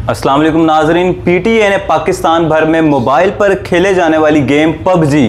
अस्सलाम वालेकुम नाजरीन। पीटीए ने पाकिस्तान भर में मोबाइल पर खेले जाने वाली गेम पबजी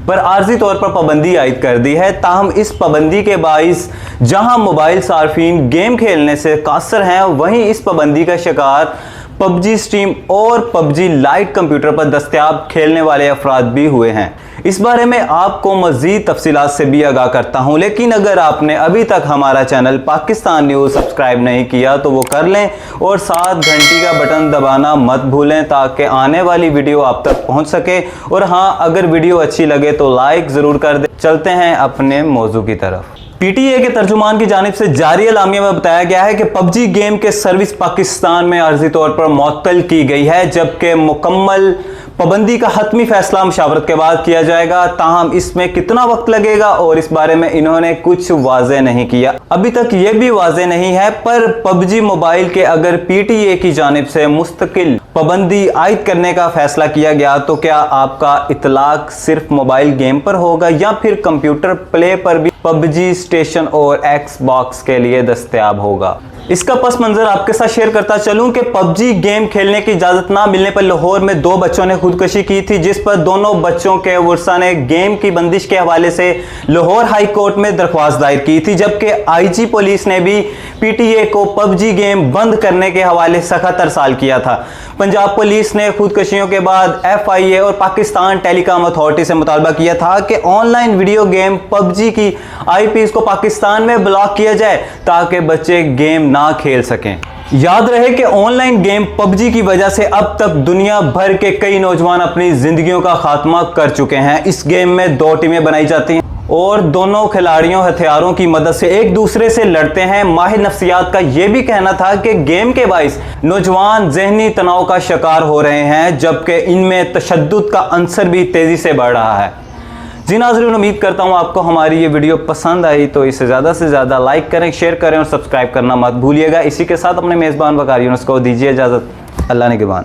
पर आर्जी तौर पर पाबंदी आयद कर दी है। ताहम इस पाबंदी के बाइस जहां मोबाइल सार्फिन गेम खेलने से कासर हैं, वहीं इस पाबंदी का शिकार पबजी स्ट्रीम और पबजी लाइट कंप्यूटर पर दस्तयाब खेलने वाले अफराद भी हुए हैं। इस बारे में आपको मज़ीद तफसीलात से भी आगाह करता हूं, लेकिन अगर आपने अभी तक हमारा चैनल पाकिस्तान न्यूज़ सब्सक्राइब नहीं किया तो वो कर लें और साथ घंटी का बटन दबाना मत भूलें ताकि आने वाली वीडियो आप तक पहुंच सके। और हाँ, अगर वीडियो अच्छी लगे तो लाइक ज़रूर कर दें। चलते हैं अपने मौजू की तरफ। पीटीए के तर्जुमान की जानिब से जारी एलामिया में बताया गया है कि पबजी गेम के सर्विस पाकिस्तान में आर्जी तौर पर मुअत्तल की गई है, जबकि मुकम्मल पाबंदी का हतमी फैसला मशावरत के बाद किया जाएगा। ताहम इसमें कितना वक्त लगेगा और इस बारे में इन्होंने कुछ वाज़े नहीं किया। अभी तक ये भी वाज़े नहीं है, पर पबजी मोबाइल के अगर पीटीए की जानिब से मुस्तकिल पाबंदी आयद करने का फैसला किया गया तो क्या आपका इतलाक सिर्फ मोबाइल गेम पर होगा या फिर कंप्यूटर प्ले पर भी पबजी स्टेशन और एक्सबॉक्स के लिए दस्तयाब होगा? इसका पस मंजर आपके साथ शेयर करता चलूं कि पबजी गेम खेलने की इजाजत ना मिलने पर लाहौर में 2 बच्चों ने खुदकुशी की थी, जिस पर दोनों बच्चों के वर्सा ने गेम की बंदिश के हवाले से लाहौर हाई कोर्ट में दरख्वास्त दायर की थी। जबकि आईजी पुलिस ने भी पीटीए को पबजी गेम बंद करने के हवाले सख्त अरसाल किया था। पंजाब पुलिस ने खुदकुशियों के बाद FIA और पाकिस्तान टेलीकॉम अथॉरिटी से मुतालबा किया था कि ऑनलाइन वीडियो गेम पबजी की IPs को पाकिस्तान में ब्लॉक किया जाए ताकि बच्चे गेम ना खेल सकें। याद रहे कि ऑनलाइन गेम पबजी की वजह से अब तक दुनिया भर के कई नौजवान अपनी जिंदगियों का खात्मा कर चुके हैं। इस गेम में 2 टीमें बनाई जाती हैं और दोनों खिलाड़ियों हथियारों की मदद से एक दूसरे से लड़ते हैं। माहिर नफ्सियात का यह भी कहना था कि गेम के बाइस नौजवान जहनी तनाव का शिकार हो रहे हैं, जबकि इनमें तशद्दुद का अंसर भी तेजी से बढ़ रहा है। जी नाज़रीन, उम्मीद करता हूँ आपको हमारी ये वीडियो पसंद आई, तो इसे ज़्यादा से ज़्यादा लाइक करें, शेयर करें और सब्सक्राइब करना मत भूलिएगा। इसी के साथ अपने मेज़बान वकार यूनुस को दीजिए इजाज़त। अल्लाह निगहबान।